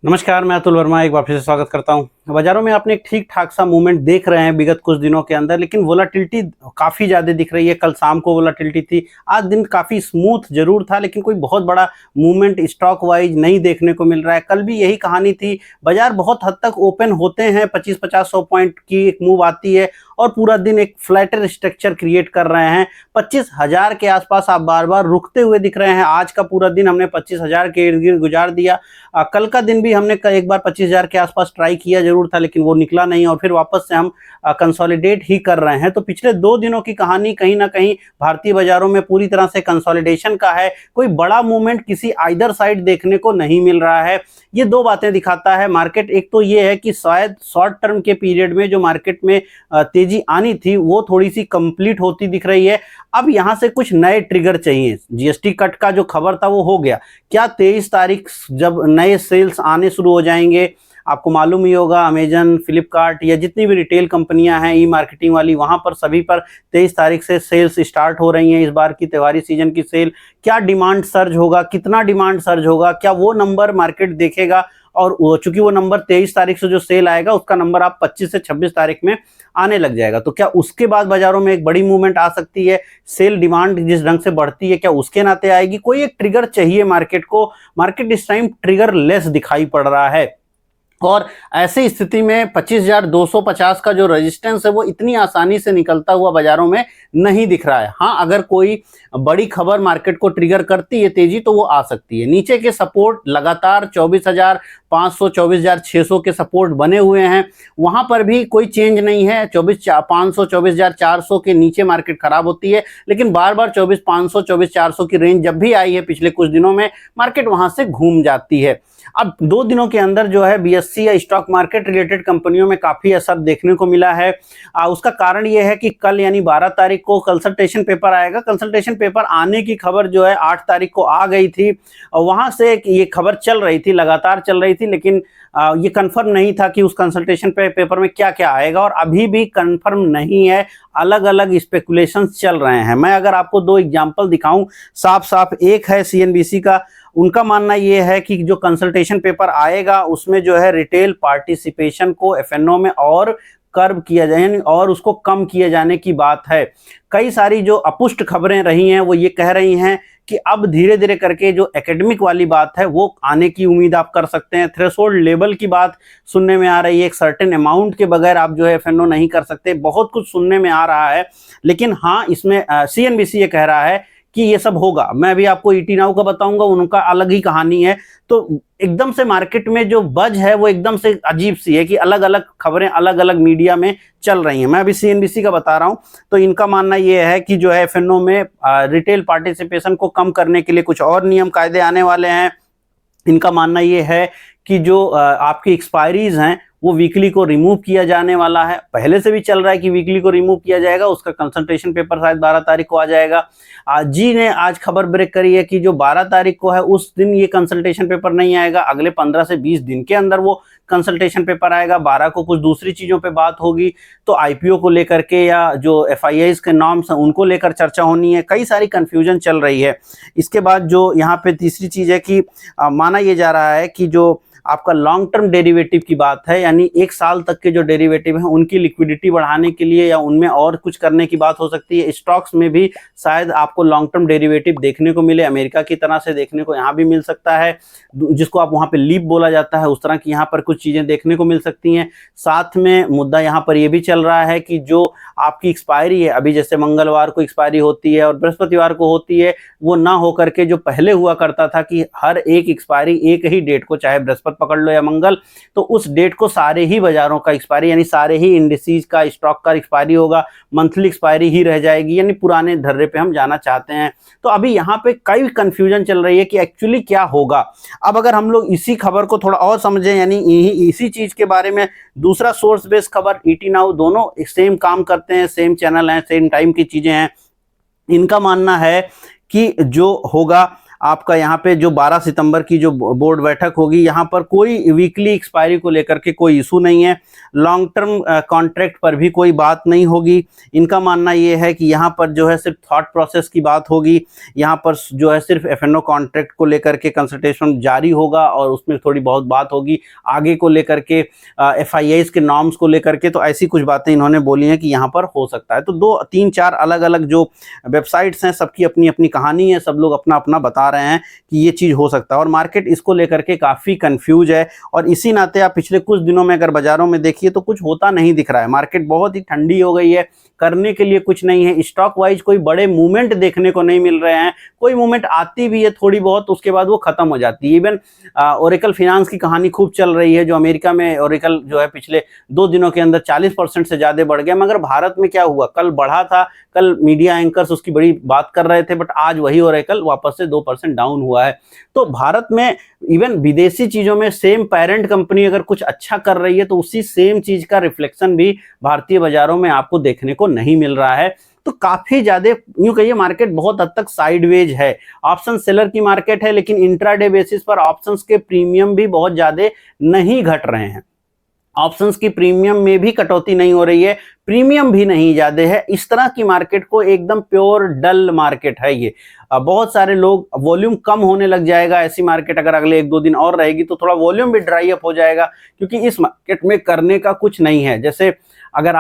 नमस्कार, मैं अतुल वर्मा एक बार फिर से स्वागत करता हूं। बाजारों में आपने एक ठीक ठाक सा मूवमेंट देख रहे हैं विगत कुछ दिनों के अंदर, लेकिन वोलाटिलिटी काफ़ी ज़्यादा दिख रही है। कल शाम को वोलाटिलिटी थी, आज दिन काफ़ी स्मूथ जरूर था, लेकिन कोई बहुत बड़ा मूवमेंट स्टॉक वाइज नहीं देखने को मिल रहा है। कल भी यही कहानी थी, बाजार बहुत हद तक ओपन होते हैं, 25-50-100 पॉइंट की एक मूव आती है और पूरा दिन एक फ्लैटर स्ट्रक्चर क्रिएट कर रहे हैं। 25,000 के आसपास आप बार बार रुकते हुए दिख रहे हैं। आज का पूरा दिन हमने 25,000 के इर्द गिर्द गुजार दिया। कल का दिन भी हमने एक बार 25,000 के आसपास ट्राई किया जरूर था, लेकिन वो निकला नहीं और फिर वापस से हम कंसोलिडेट ही कर रहे हैं। तो पिछले 2 दिनों की कहानी कहीं ना कहीं भारतीय बाजारों में पूरी तरह से कंसोलिडेशन का है। कोई बड़ा मूवमेंट किसी आइदर साइड देखने को नहीं मिल रहा है। ये 2 बातें दिखाता है मार्केट। एक तो ये है कि शायद शॉर्ट टर्म के पीरियड में जो मार्केट में तेजी आनी थी वो थोड़ी सी कंप्लीट होती दिख रही है। अब यहां से कुछ नए ट्रिगर चाहिए। जीएसटी कट का जो खबर था वो हो गया। क्या 23 तारीख जब नए सेल्स आने शुरू हो जाएंगे, आपको मालूम ही होगा अमेजन, फ्लिपकार्ट या जितनी भी रिटेल कंपनियां हैं ई मार्केटिंग वाली, वहां पर सभी पर 23 तारीख से सेल्स स्टार्ट हो रही हैं। इस बार की त्योहारी सीजन की सेल, क्या डिमांड सर्ज होगा, कितना डिमांड सर्ज होगा, क्या वो नंबर मार्केट देखेगा? और चूंकि वो नंबर 23 तारीख से जो सेल आएगा उसका नंबर आप 25 से 26 तारीख में आने लग जाएगा। तो क्या उसके बाद बाजारों में एक बड़ी मूवमेंट आ सकती है? सेल डिमांड जिस ढंग से बढ़ती है क्या उसके नाते आएगी? कोई एक ट्रिगर चाहिए मार्केट को। मार्केट इस टाइम ट्रिगर लेस दिखाई पड़ रहा है और ऐसी स्थिति में 25,250 का जो रेजिस्टेंस है वो इतनी आसानी से निकलता हुआ बाजारों में नहीं दिख रहा है। हाँ, अगर कोई बड़ी खबर मार्केट को ट्रिगर करती है तेजी तो वो आ सकती है। नीचे के सपोर्ट लगातार 24,500 24,600 के सपोर्ट बने हुए हैं, वहां पर भी कोई चेंज नहीं है। 24,500 24,400 के नीचे मार्केट खराब होती है, लेकिन बार बार 24,500 24,400 की रेंज जब भी आई है पिछले कुछ दिनों में मार्केट वहां से घूम जाती है। अब 2 दिनों के अंदर जो है बीएससी या स्टॉक मार्केट रिलेटेड कंपनियों में काफी असर देखने को मिला है। उसका कारण यह है कि कल यानी 12 तारीख को कंसल्टेशन पेपर आएगा। कंसल्टेशन पेपर आने की खबर जो है 8 तारीख को आ गई थी और वहां से ये खबर चल रही थी, लगातार चल रही थी, लेकिन ये कंफर्म नहीं था कि उस कंसल्टेशन पेपर में क्या क्या आएगा और अभी भी कंफर्म नहीं है। अलग अलग स्पेकुलेशंस चल रहे हैं। मैं अगर आपको 2 एग्जांपल दिखाऊं साफ साफ, एक है सीएनबीसी का। उनका मानना यह है कि जो कंसल्टेशन पेपर आएगा उसमें जो है रिटेल पार्टिसिपेशन को एफएनओ में और कर्व किया जाए और उसको कम किए जाने की बात है। कई सारी जो अपुष्ट खबरें रही हैं वो ये कह रही हैं कि अब धीरे धीरे करके जो एकेडमिक वाली बात है वो आने की उम्मीद आप कर सकते हैं। थ्रेशोल्ड लेवल की बात सुनने में आ रही है, एक सर्टेन अमाउंट के बगैर आप जो है एफएनओ नहीं कर सकते। बहुत कुछ सुनने में आ रहा है, लेकिन हाँ इसमें सीएनबीसी ये कह रहा है कि ये सब होगा। मैं अभी आपको ईटी नाउ का बताऊंगा, उनका अलग ही कहानी है। तो एकदम से मार्केट में जो बज है वो एकदम से अजीब सी है कि अलग अलग खबरें अलग अलग मीडिया में चल रही हैं। मैं अभी सीएनबीसी का बता रहा हूं। तो इनका मानना ये है कि जो है एफएनओ में रिटेल पार्टिसिपेशन को कम करने के लिए कुछ और नियम कायदे आने वाले हैं। इनका मानना ये है कि जो आपकी एक्सपायरीज हैं वो वीकली को रिमूव किया जाने वाला है। पहले से भी चल रहा है कि वीकली को रिमूव किया जाएगा। उसका कंसल्टेशन पेपर शायद 12 तारीख को आ जाएगा। जी ने आज खबर ब्रेक करी है कि जो 12 तारीख को है उस दिन ये कंसल्टेशन पेपर नहीं आएगा, अगले 15 से 20 दिन के अंदर वो कंसल्टेशन पेपर आएगा। 12 को कुछ दूसरी चीजों पे बात होगी, तो आईपीओ को लेकर के या जो एफआईआईज के नॉर्म्स हैं उनको लेकर चर्चा होनी है। कई सारी कंफ्यूजन चल रही है। इसके बाद जो यहाँ पे तीसरी चीज है कि माना यह जा रहा है कि जो आपका लॉन्ग टर्म डेरिवेटिव की बात है, यानी 1 साल तक के जो डेरिवेटिव हैं उनकी लिक्विडिटी बढ़ाने के लिए या उनमें और कुछ करने की बात हो सकती है। स्टॉक्स में भी शायद आपको लॉन्ग टर्म डेरिवेटिव देखने को मिले, अमेरिका की तरह से देखने को यहाँ भी मिल सकता है, जिसको आप वहाँ पे लीप बोला जाता है, उस तरह की यहाँ पर कुछ चीजें देखने को मिल सकती हैं। साथ में मुद्दा यहाँ पर यह भी चल रहा है कि जो आपकी एक्सपायरी है, अभी जैसे मंगलवार को एक्सपायरी होती है और बृहस्पतिवार को होती है, वो ना होकर के जो पहले हुआ करता था कि हर एक एक्सपायरी एक ही डेट को, चाहे बृहस्पति पकड़ लो या मंगल, तो उस डेट को सारे ही बाजारों का एक्सपायरी यानी सारे ही इंडिसेस का स्टॉक का एक्सपायरी होगा, मंथली एक्सपायरी ही रह जाएगी, यानी पुराने धर्रे पे हम जाना चाहते हैं। तो अभी यहाँ पे कई कंफ्यूजन चल रही है कि एक्चुअली क्या होगा। अब अगर हम लोग इसी खबर को थोड़ा और समझें, यानी इसी चीज के बारे में दूसरा सोर्स बेस्ड खबर, ईटी नाउ, दोनों सेम काम करते हैं, सेम चैनल हैं, सेम टाइम की चीजें हैं। इनका मानना है कि जो होगा आपका यहाँ पे जो 12 सितंबर की जो बोर्ड बैठक होगी, यहाँ पर कोई वीकली एक्सपायरी को लेकर के कोई इशू नहीं है। लॉन्ग टर्म कॉन्ट्रैक्ट पर भी कोई बात नहीं होगी। इनका मानना ये है कि यहाँ पर जो है सिर्फ थॉट प्रोसेस की बात होगी, यहाँ पर जो है सिर्फ एफएनओ कॉन्ट्रैक्ट को लेकर के कंसल्टेशन जारी होगा और उसमें थोड़ी बहुत बात होगी आगे को लेकर के एफआईआईस के नॉर्म्स को लेकर के। तो ऐसी कुछ बातें इन्होंने बोली हैं कि यहाँ पर हो सकता है। तो 2-3-4 अलग अलग जो वेबसाइट्स हैं, सबकी अपनी अपनी कहानी है, सब लोग अपना अपना बता रहे हैं कि ये चीज़ हो सकता है और मार्केट इसको लेकर के काफ़ी कंफ्यूज है। और इसी नाते आप पिछले कुछ दिनों में अगर बाजारों में देखिए तो कुछ होता नहीं दिख रहा है। मार्केट बहुत ही ठंडी हो गई है, करने के लिए कुछ नहीं है। स्टॉक वाइज कोई बड़े मूवमेंट देखने को नहीं मिल रहे हैं। कोई मूवमेंट आती भी है थोड़ी बहुत, उसके बाद वो खत्म हो जाती है। इवन ओरेकल फाइनेंस की कहानी खूब चल रही है, जो अमेरिका में ओरेकल जो है पिछले 2 दिनों के अंदर 40% से ज़्यादा बढ़ गया। मगर भारत में क्या हुआ, कल बढ़ा था, कल मीडिया एंकर्स उसकी बड़ी बात कर रहे थे, बट आज वही ओरेकल वापस से 2% डाउन हुआ है। तो भारत में इवन विदेशी चीज़ों में सेम पेरेंट कंपनी अगर कुछ अच्छा कर रही है तो उसी सेम चीज़ का रिफ्लेक्शन भी भारतीय बाजारों में आपको देखने को नहीं मिल रहा है। तो काफी ज्यादा यूं कहिए मार्केट बहुत हद तक साइडवेज है। ऑप्शन सेलर की मार्केट है, लेकिन इंट्राडे बेसिस पर ऑप्शंस के प्रीमियम भी बहुत ज्यादा नहीं घट रहे हैं। ऑप्शंस की प्रीमियम में भी कटौती नहीं हो रही है, प्रीमियम भी नहीं ज्यादा है। इस तरह की मार्केट को एकदम प्योर डल मार्केट है ये। बहुत सारे लोग, वॉल्यूम कम होने लग जाएगा। ऐसी मार्केट अगर अगले 1-2 दिन और रहेगी तो थोड़ा वॉल्यूम भी ड्राई अप हो जाएगा, क्योंकि इस मार्केट में करने का कुछ नहीं है। जैसे अगर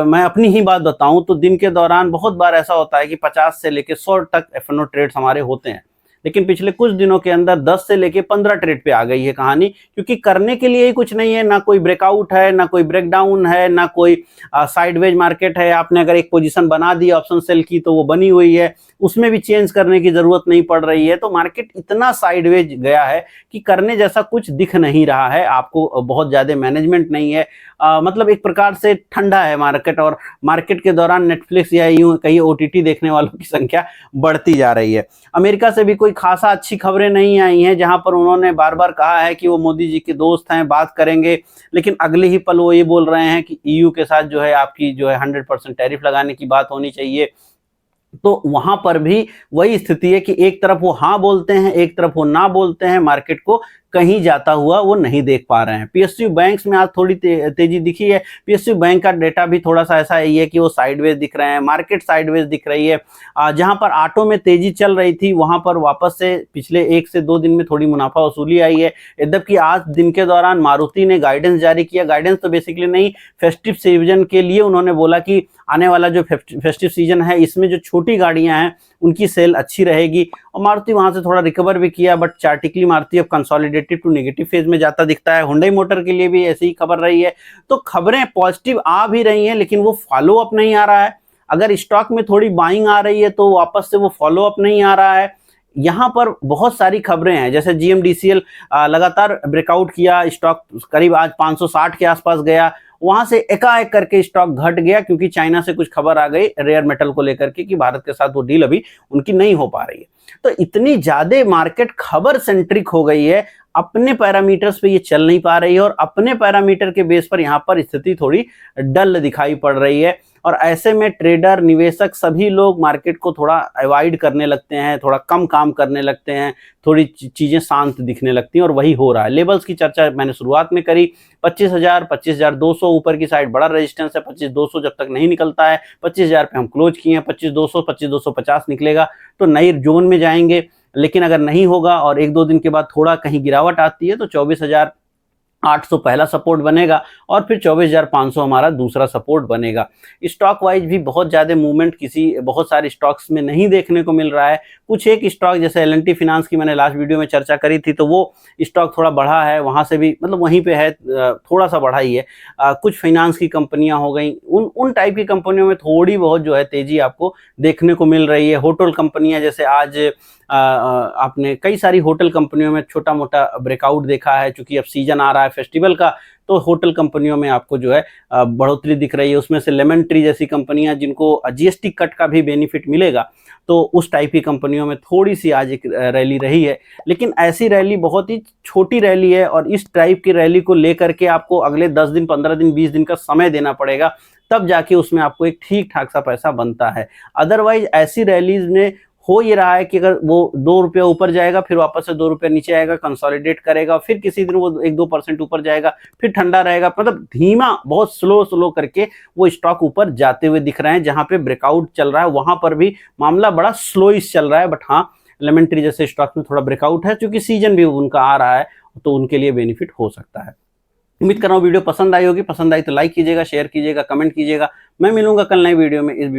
मैं अपनी ही बात बताऊं तो दिन के दौरान बहुत बार ऐसा होता है कि 50 से लेके 100 तक एफएनओ ट्रेड्स हमारे होते हैं, लेकिन पिछले कुछ दिनों के अंदर 10 से लेके 15 ट्रेड पे आ गई है कहानी, क्योंकि करने के लिए ही कुछ नहीं है। ना कोई ब्रेकआउट है, ना कोई ब्रेकडाउन है, ना कोई साइडवेज मार्केट है। आपने अगर एक पोजीशन बना दी ऑप्शन सेल की तो वो बनी हुई है, उसमें भी चेंज करने की जरूरत नहीं पड़ रही है। तो मार्केट इतना साइडवेज गया है कि करने जैसा कुछ दिख नहीं रहा है आपको। बहुत ज्यादा मैनेजमेंट नहीं है, मतलब एक प्रकार से ठंडा है मार्केट। और मार्केट के दौरान नेटफ्लिक्स या यूं कहीं ओटीटी देखने वालों की संख्या बढ़ती जा रही है। अमेरिका से भी कोई खासा अच्छी खबरें नहीं आई हैं, जहां पर उन्होंने बार बार कहा है कि वो मोदी जी के दोस्त हैं, बात करेंगे, लेकिन अगले ही पल वो ये बोल रहे हैं कि ईयू के साथ जो है आपकी जो है 100% टैरिफ लगाने की बात होनी चाहिए। तो वहां पर भी वही स्थिति है कि एक तरफ वो हाँ बोलते हैं, एक तरफ वो ना बोलते हैं। मार्केट को कहीं जाता हुआ वो नहीं देख पा रहे हैं। पीएसयू बैंक्स में आज थोड़ी तेजी दिखी है। पीएसयू बैंक का डेटा भी थोड़ा सा ऐसा ही है कि वो साइडवेज दिख रहे हैं, मार्केट साइडवेज दिख रही है। जहां पर ऑटो में तेजी चल रही थी वहां पर वापस से पिछले 1 से 2 दिन में थोड़ी मुनाफा वसूली आई है। यद्यपि आज दिन के दौरान मारुति ने गाइडेंस जारी किया। गाइडेंस तो बेसिकली नहीं, फेस्टिव सीजन के लिए उन्होंने बोला कि आने वाला जो फेस्टिव सीजन है इसमें जो छोटी गाड़ियां हैं उनकी सेल अच्छी रहेगी। और मारुति वहां से थोड़ा रिकवर भी किया, बट चार्टिकली मारुति अब कंसोलिडेटेड टू नेगेटिव फेज में जाता दिखता है। हुंडई मोटर के लिए भी ऐसी ही खबर रही है। तो खबरें पॉजिटिव आ भी रही हैं, लेकिन वो फॉलो अप नहीं आ रहा है। अगर स्टॉक में थोड़ी बाइंग आ रही है तो वापस से वो फॉलो अप नहीं आ रहा है। यहाँ पर बहुत सारी खबरें हैं, जैसे जीएमडीसीएल लगातार ब्रेकआउट किया, स्टॉक करीब आज 560 के आसपास गया, वहां से एकाएक करके स्टॉक घट गया, क्योंकि चाइना से कुछ खबर आ गई रेयर मेटल को लेकर के कि भारत के साथ वो डील अभी उनकी नहीं हो पा रही है। तो इतनी ज्यादा मार्केट खबर सेंट्रिक हो गई है, अपने पैरामीटर्स पे ये चल नहीं पा रही है, और अपने पैरामीटर के बेस पर यहाँ पर स्थिति थोड़ी डल दिखाई पड़ रही है। और ऐसे में ट्रेडर, निवेशक सभी लोग मार्केट को थोड़ा अवॉइड करने लगते हैं, थोड़ा कम काम करने लगते हैं, थोड़ी चीजें शांत दिखने लगती हैं, और वही हो रहा है। लेवल्स की चर्चा मैंने शुरुआत में करी, 25,000, 25,200 ऊपर की साइड बड़ा रेजिस्टेंस है। 25,200 जब तक नहीं निकलता है, 25,000 पे हम क्लोज किए हैं, 25,200, 25,250 निकलेगा तो नई जोन में जाएंगे। लेकिन अगर नहीं होगा और 1-2 दिन के बाद थोड़ा कहीं गिरावट आती है तो 24,800 पहला सपोर्ट बनेगा, और फिर 24,500 हमारा दूसरा सपोर्ट बनेगा। स्टॉक वाइज भी बहुत ज़्यादा मूवमेंट बहुत सारे स्टॉक्स में नहीं देखने को मिल रहा है। कुछ एक स्टॉक जैसे एल&टी फाइनेंस की मैंने लास्ट वीडियो में चर्चा करी थी, तो वो स्टॉक थोड़ा बढ़ा है, वहाँ से भी मतलब वहीं पे है, थोड़ा सा बढ़ा ही है। कुछ फाइनेंस की कंपनियाँ हो गई, उन टाइप की कंपनियों में थोड़ी बहुत जो है तेज़ी आपको देखने को मिल रही है। होटल कंपनियाँ जैसे आज आपने कई सारी होटल कंपनियों में छोटा मोटा ब्रेकआउट देखा है, चूंकि अब सीजन आ रहा है फेस्टिवल का, तो होटल कंपनियों में आपको जो है बढ़ोतरी दिख रही है। उसमें से लेमन ट्री जैसी कंपनियां जिनको जीएसटी कट का भी बेनिफिट मिलेगा, तो उस टाइप की कंपनियों में थोड़ी सी आज एक रैली रही है। लेकिन ऐसी रैली बहुत ही छोटी रैली है, और इस टाइप की रैली को लेकर के आपको अगले 10 दिन, 15 दिन, 20 दिन का समय देना पड़ेगा, तब जाके उसमें आपको एक ठीक ठाक सा पैसा बनता है। अदरवाइज ऐसी रैलीज में हो ये रहा है कि अगर वो 2 रुपये ऊपर जाएगा, फिर वापस से 2 रुपये नीचे आएगा, कंसोलिडेट करेगा, फिर किसी दिन वो 1-2% ऊपर जाएगा, फिर ठंडा रहेगा, मतलब धीमा, बहुत स्लो करके वो स्टॉक ऊपर जाते हुए दिख रहे हैं। जहां पे ब्रेकआउट चल रहा है वहां पर भी मामला बड़ा स्लोइश चल रहा है, बट हाँ, लेमन ट्री जैसे स्टॉक में थोड़ा ब्रेकआउट है, क्योंकि सीजन भी उनका आ रहा है, तो उनके लिए बेनिफिट हो सकता है। उम्मीद कर रहा हूँ वीडियो पसंद आई होगी। पसंद आई तो लाइक कीजिएगा, शेयर कीजिएगा, कमेंट कीजिएगा। मैं मिलूंगा कल नए वीडियो में। इस